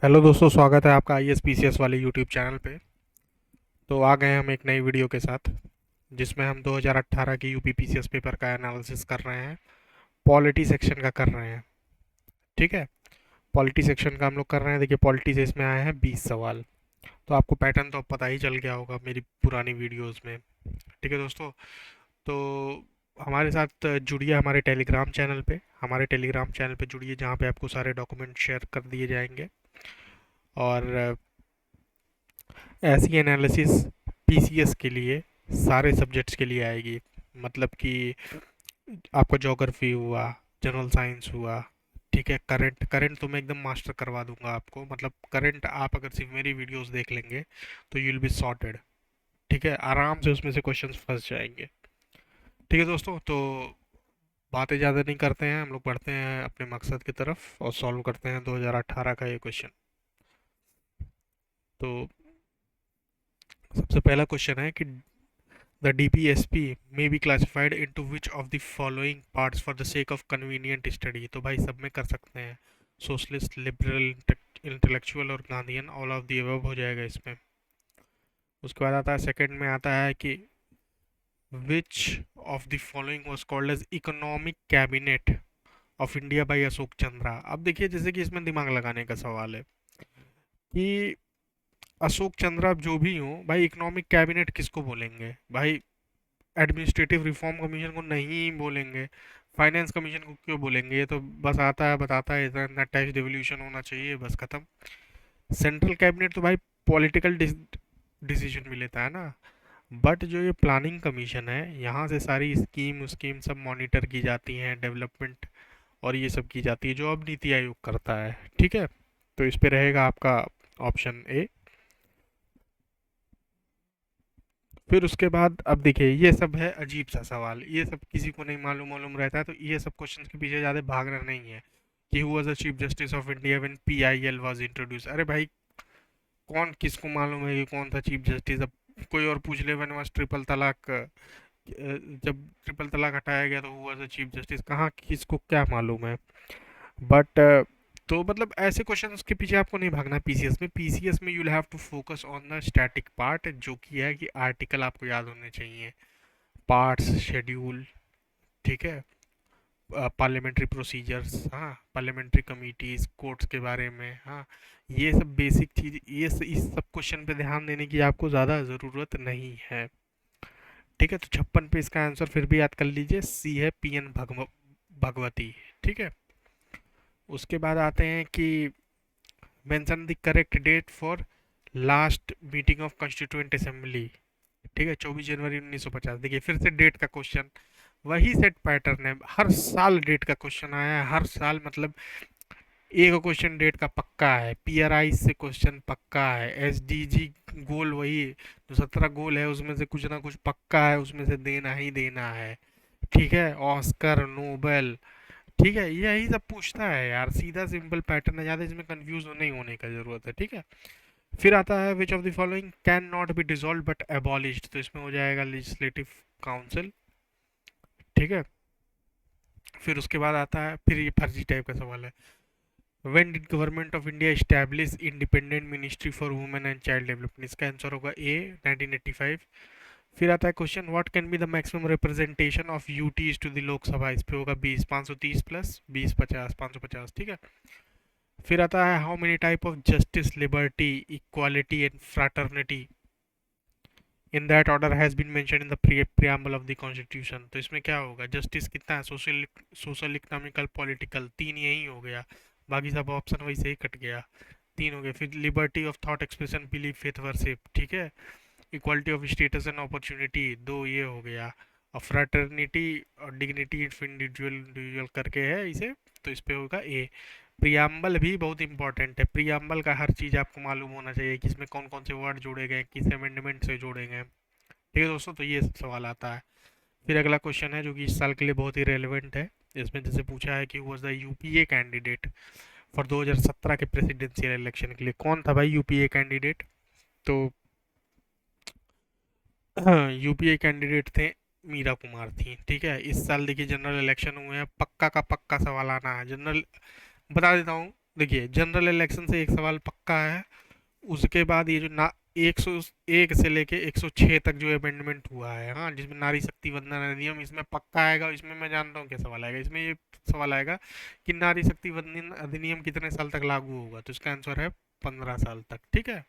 Hello दोस्तों, स्वागत है आपका I S P C S वाले यूट्यूब चैनल पे। तो आ गए हम एक नई वीडियो के साथ जिसमें हम 2018 की UP P C S paper का एनालिसिस कर रहे हैं। पॉलिटी सेक्शन का कर रहे हैं। ठीक है। पॉलिटी सेक्शन का हम लोग कर रहे हैं। देखिए, पॉलिटी से इसमें आए हैं 20 सवाल। तो आपको पैटर्न तो अब पता ही चल गया होगा मेरी पुरानी वीडियोस में। ठीक है दोस्तों। तो हमारे साथ जुड़िए हमारे टेलीग्राम चैनल पे। हमारे टेलीग्राम चैनल पे जुड़िए जहाँ पे आपको सारे डॉक्यूमेंट शेयर कर दिए जाएंगे। और ऐसी एनालिसिस पीसीएस के लिए सारे सब्जेक्ट्स के लिए आएगी। मतलब कि आपका ज्योग्राफी हुआ, जनरल साइंस हुआ। ठीक है। करंट करंट तो मैं एकदम मास्टर करवा दूंगा आपको। मतलब करंट आप अगर सिर्फ मेरी वीडियोस देख लेंगे तो यू विल बी सॉर्टेड। ठीक है, आराम से उसमें से क्वेश्चंस फंस जाएंगे। ठीक है दोस्तों। तो बातें ज़्यादा नहीं करते हैं, हम लोग बढ़ते हैं अपने मकसद की तरफ और सॉल्व करते हैं 2018 का ये क्वेश्चन। तो सबसे पहला क्वेश्चन है कि the DPSP may be classified into which of the following parts for the sake of convenient study। तो भाई सब में कर सकते हैं। सोशलिस्ट, लिबरल, इंटेलेक्चुअल और Gandhian, all of the above हो जाएगा इसमें। उसके बाद आता है, सेकंड में आता है कि which of the following was called as economic cabinet of India by Ashok Chandra. अब देखिए, जैसे कि इसमें दिमाग लगाने का सवाल है कि अशोक चंद्रा जो भी हो भाई, इकोनॉमिक कैबिनेट किसको बोलेंगे भाई? एडमिनिस्ट्रेटिव रिफॉर्म कमीशन को नहीं बोलेंगे। फाइनेंस कमीशन को क्यों बोलेंगे? ये तो बस आता है बताता है इतना इतना टैक्स डिवोल्यूशन होना चाहिए, बस खत्म। सेंट्रल कैबिनेट तो भाई पॉलिटिकल डिसीजन भी लेता है ना। बट जो ये प्लानिंग कमीशन है, यहाँ से सारी स्कीम स्कीम सब मॉनिटर की जाती हैं, डेवलपमेंट और ये सब की जाती है, जो अब नीति आयोग करता है। ठीक है। तो इस पे रहेगा आपका ऑप्शन ए। फिर उसके बाद अब देखिए, ये सब है अजीब सा सवाल, ये सब किसी को नहीं मालूम मालूम रहता है। तो ये सब क्वेश्चंस के पीछे ज़्यादा भागना नहीं है कि who was the chief justice of India when PIL was introduce. अरे भाई, कौन किसको मालूम है कि कौन था चीफ जस्टिस? अब कोई और पूछ ले, व्हेन वाज ट्रिपल तलाक, जब ट्रिपल तलाक हटाया गया तो who was the chief justice, कहाँ किसको क्या मालूम है? बट तो मतलब ऐसे क्वेश्चंस के पीछे आपको नहीं भागना। पीसीएस में, पीसीएस में you will have to focus on the static part, जो कि है कि आर्टिकल आपको याद होने चाहिए, पार्ट्स, शेड्यूल। ठीक है। पार्लियामेंट्री प्रोसीजर्स, हाँ, पार्लियामेंट्री कमिटीज, कोर्ट्स के बारे में, हाँ, ये सब बेसिक चीज, इस सब क्वेश्चन पे ध्यान देने की आपको ज़्यादा ज़रूरत नहीं है। ठीक है। तो 56 पे इसका आंसर फिर भी याद कर लीजिए, सी है, पीएन भगवती। ठीक है। उसके बाद आते हैं कि mention the correct date for last meeting of constituent assembly. ठीक है, 24 जनवरी 1950। देखिए, फिर से डेट का क्वेश्चन, वही सेट पैटर्न है, हर साल डेट का क्वेश्चन आया है, हर साल। मतलब एक क्वेश्चन डेट का पक्का है, पीआरआई से क्वेश्चन पक्का है, एसडीजी गोल वही जो 17 गोल है उसमें से कुछ ना कुछ पक्का है, उसमें से देना ही देना है। ठीक है। Oscar, Nobel. ठीक है, यही सब पूछता है यार, सीधा सिंपल पैटर्न है, ज़्यादा इसमें कंफ्यूज नहीं होने का ज़रूरत है। ठीक है। फिर आता है विच of the following can not be dissolve but abolished. तो इसमें हो जाएगा लेजिस्लेटिव काउंसिल। ठीक है। फिर उसके बाद आता है, फिर ये फर्जी टाइप का सवाल है, when did government of India establish independent ministry for women and child development. इसका आंसर होगा ए, 1985। फिर आता है question, what can be the maximum representation of UTs to the Lok Sabha. इस पे होगा 20, 530 प्लस 20, 50, 550। ठीक है। फिर आता है, how many type of justice, liberty, equality and fraternity in that order has been mention in the preamble of the constitution. तो इसमें क्या होगा, जस्टिस कितना है, सोशल, सोशल, इकोनॉमिकल, पॉलिटिकल, तीन यही हो गया। बाकी सब ऑप्शन वही से ही कट गया, तीन हो गए। फिर liberty of thought expression, belief, faith, worship. ठीक है। Equality of status and opportunity, दो ये हो गया। और फ्रैटर्निटी और डिग्निटी ऑफ इंडिविजुअल इंडिविजुअल करके है इसे। तो इस पे होगा ए। प्रियम्बल भी बहुत इंपॉर्टेंट है, प्रियम्बल का हर चीज़ आपको मालूम होना चाहिए कि इसमें कौन कौन से वर्ड जोड़े गए, किस अमेंडमेंट से जोड़े गए। ठीक है दोस्तों, तो ये सवाल आता है। फिर अगला क्वेश्चन है जो कि इस साल के लिए बहुत ही रेलिवेंट है। इसमें जैसे पूछा है कि was the UPA candidate for 2017 के प्रेसिडेंशियल इलेक्शन के लिए, कौन था भाई यूपीए कैंडिडेट? तो यूपीए कैंडिडेट थे मीरा कुमार थी। ठीक है। इस साल देखिए जनरल इलेक्शन हुए हैं, पक्का का पक्का सवाल आना है जनरल। बता देता हूँ, देखिए जनरल इलेक्शन से एक सवाल पक्का है। उसके बाद ये जो ना 101 से लेके 106 तक जो अमेंडमेंट हुआ है, हाँ, जिसमें नारी शक्ति वंदन अधिनियम, इसमें पक्का आएगा। इसमें मैं जानता हूँ क्या सवाल आएगा, इसमें ये सवाल आएगा कि नारी शक्ति वंदन अधिनियम कितने साल तक लागू होगा, तो इसका आंसर है 15 साल तक। ठीक है।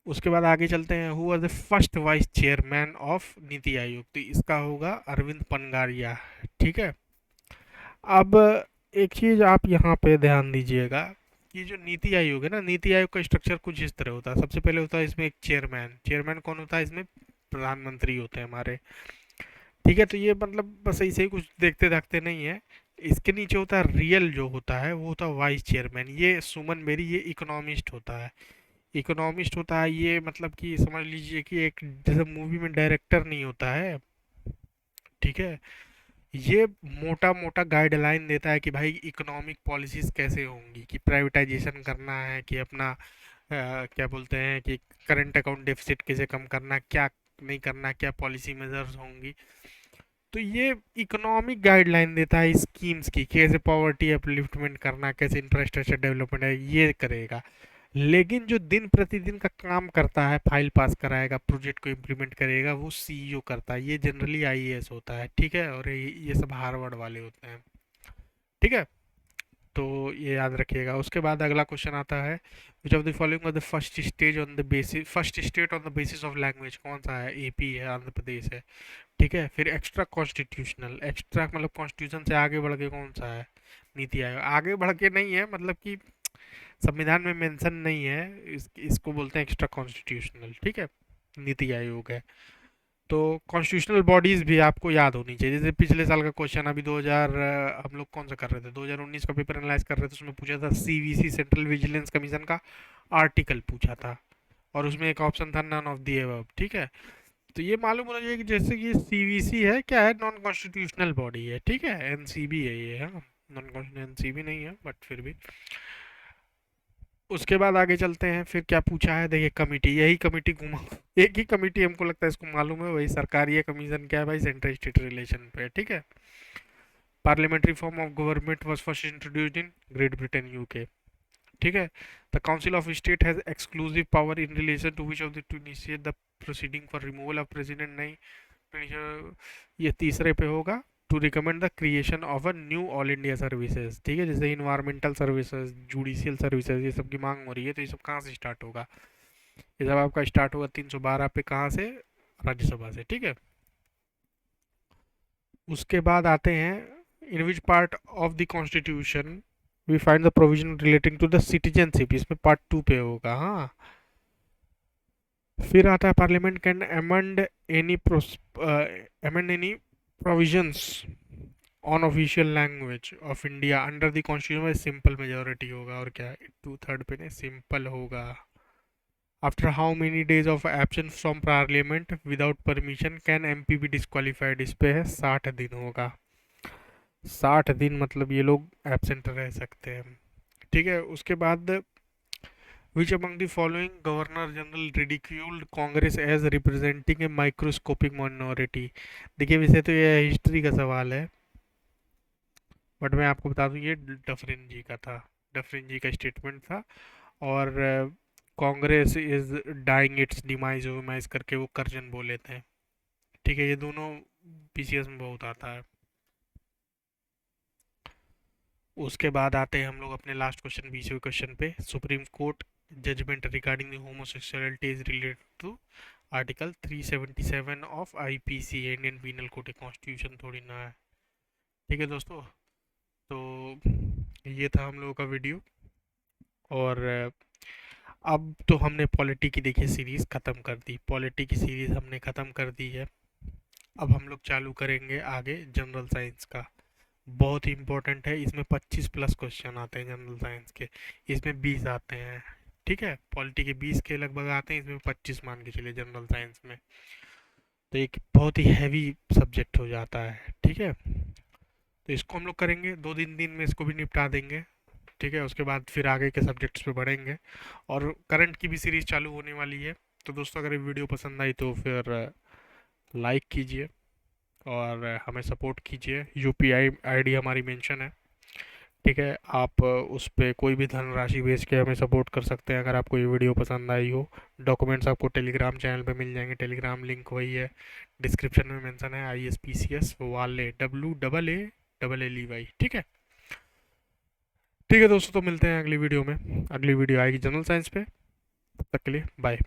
उसके बाद आगे चलते हैं, who was the first vice chairman of NITI Aayog, तो इसका होगा अरविंद पनगारिया। ठीक है। अब एक चीज आप यहाँ पे ध्यान दीजिएगा कि जो नीति आयोग है ना, नीति आयोग का स्ट्रक्चर कुछ इस तरह होता है। सबसे पहले होता है इसमें एक चेयरमैन। चेयरमैन कौन होता है इसमें? प्रधानमंत्री होते हैं हमारे। ठीक है। तो ये मतलब बस ऐसे ही कुछ देखते देखते नहीं है। इसके नीचे होता है रियल, जो होता है वो होता है वाइस चेयरमैन। ये सुमन मेरी, ये इकोनॉमिस्ट होता है। इकोनॉमिस्ट होता है ये, मतलब कि समझ लीजिए कि एक जैसे मूवी में डायरेक्टर नहीं होता है, ठीक है, ये मोटा मोटा गाइडलाइन देता है कि भाई इकोनॉमिक पॉलिसीज कैसे होंगी, कि प्राइवेटाइजेशन करना है, कि अपना क्या बोलते हैं कि करंट अकाउंट डेफिसिट कैसे कम करना, क्या नहीं करना, क्या पॉलिसी मेजर्स होंगी। तो ये इकोनॉमिक गाइडलाइन देता है स्कीम्स की, कैसे पॉवर्टी अपलिफ्टमेंट करना, कैसे इंफ्रास्ट्रक्चर डेवलपमेंट है, ये करेगा। लेकिन जो दिन प्रतिदिन का काम करता है, फाइल पास कराएगा, प्रोजेक्ट को इम्प्लीमेंट करेगा, वो सीईओ करता है। ये जनरली आईएएस होता है। ठीक है। और ये सब हार्वर्ड वाले होते हैं। ठीक है। तो ये याद रखिएगा। उसके बाद अगला क्वेश्चन आता है, विच of the following was the first state on the basis of language, कौन सा है? एपी है, आंध्र प्रदेश है। ठीक है। फिर एक्स्ट्रा कॉन्स्टिट्यूशनल, एक्स्ट्रा मतलब कॉन्स्टिट्यूशन से आगे बढ़ के कौन सा है? नीति आयोग। आगे बढ़ के नहीं है, मतलब कि संविधान में मेंशन नहीं है, इसको बोलते हैं एक्स्ट्रा कॉन्स्टिट्यूशनल। ठीक है। नीति आयोग है। तो कॉन्स्टिट्यूशनल बॉडीज भी आपको याद होनी चाहिए। जैसे पिछले साल का क्वेश्चन, अभी 2000 हम लोग कौन सा कर रहे थे, 2019 का पेपर एनालाइज कर रहे थे, उसमें पूछा था सीवीसी, सेंट्रल विजिलेंस कमीशन का आर्टिकल पूछा था, और उसमें एक ऑप्शन था नन ऑफ दी अबव। ठीक है। तो ये मालूम होना चाहिए कि जैसे कि सीवीसी है, क्या है? नॉन कॉन्स्टिट्यूशनल बॉडी है। ठीक है। एनसीबी है ये, हाँ, नॉन कॉन्स्टिट्यूशनल एनसीबी नहीं है, बट फिर भी। उसके बाद आगे चलते हैं, फिर क्या पूछा है, देखिए कमिटी, यही कमिटी घुमा, एक ही कमिटी हमको लगता है इसको मालूम है, वही सरकारी है कमीशन, क्या है भाई? सेंट्रल स्टेट रिलेशन पे। ठीक है। Parliamentary form of government was first introduced in Great Britain, UK. ठीक है। The council of state has exclusive power in relation to which of the two initiate the proceeding for removal of president, नहीं। ये तीसरे पे होगा, to recommend the creation of a new all India services. ठीक है। जैसे environmental services, judicial services, ये सब की मांग हो रही है, तो ये सब कहाँ से स्टार्ट होगा? ये सब आपका स्टार्ट होगा 312 पे, कहाँ से? राज्यसभा से। ठीक है। उसके बाद आते हैं, in which part of the constitution we find the provision relating to the citizenship, इसमें पार्ट 2 पे होगा, हाँ। फिर आता है, parliament can any amend any provisions on official language of India under the constitution में, सिंपल मेजोरिटी होगा। और क्या, 2/3 पे नहीं, सिंपल होगा। After how many days of absence from parliament without permission can MP be disqualified, इस पे है 60 दिन होगा। 60 दिन मतलब ये लोग एबसेंट रह सकते हैं। ठीक है। उसके बाद, which among the following governor general ridiculed Congress as representing a microscopic minority. देखिए वैसे तो ये हिस्ट्री का सवाल है, बट मैं आपको बता दूं ये डफरिन जी का था। डफरिन जी का स्टेटमेंट था। और Congress is dying its demise विमाइज करके वो करजन बोले थे। ठीक है। ये दोनों पीसीएस में बहुत आता है। उसके बाद आते हैं हम लोग अपने लास्ट क्वेश्चन, 20वें क्वेश्चन पे, supreme court judgement regarding the homosexuality is related to article 377 of IPC, Indian penal code, constitution थोड़ी ना है। ठीक है दोस्तों। तो ये था हम लोगों का वीडियो। और अब तो हमने पॉलिटी की देखिए सीरीज़ ख़त्म कर दी, पॉलिटी की सीरीज़ हमने ख़त्म कर दी है। अब हम लोग चालू करेंगे आगे जनरल साइंस का। बहुत ही इंपॉर्टेंट है, इसमें 25 प्लस क्वेश्चन आते हैं जनरल साइंस के, इसमें 20 आते हैं। ठीक है। पॉलिटी के 20 के लगभग आते हैं, इसमें 25 मान के चलिए जनरल साइंस में। तो एक बहुत ही हैवी सब्जेक्ट हो जाता है। ठीक है। तो इसको हम लोग करेंगे 2 दिन में, इसको भी निपटा देंगे। ठीक है। उसके बाद फिर आगे के सब्जेक्ट्स पे बढ़ेंगे, और करंट की भी सीरीज चालू होने वाली है। तो दोस्तों अगर ये वीडियो पसंद आई तो फिर लाइक कीजिए, और हमें सपोर्ट कीजिए। यूपीआई आईडी हमारी मेंशन है। ठीक है, आप उस पे कोई भी धनराशि भेज के हमें सपोर्ट कर सकते हैं अगर आपको ये वीडियो पसंद आई हो। डॉक्यूमेंट्स आपको टेलीग्राम चैनल पे मिल जाएंगे, टेलीग्राम लिंक वही है, डिस्क्रिप्शन में मेंशन है, ISPCS वाले WLLY। ठीक है। ठीक है दोस्तों, तो मिलते हैं अगली वीडियो में। अगली वीडियो आएगी जनरल साइंस पे। तब तक के लिए बाय।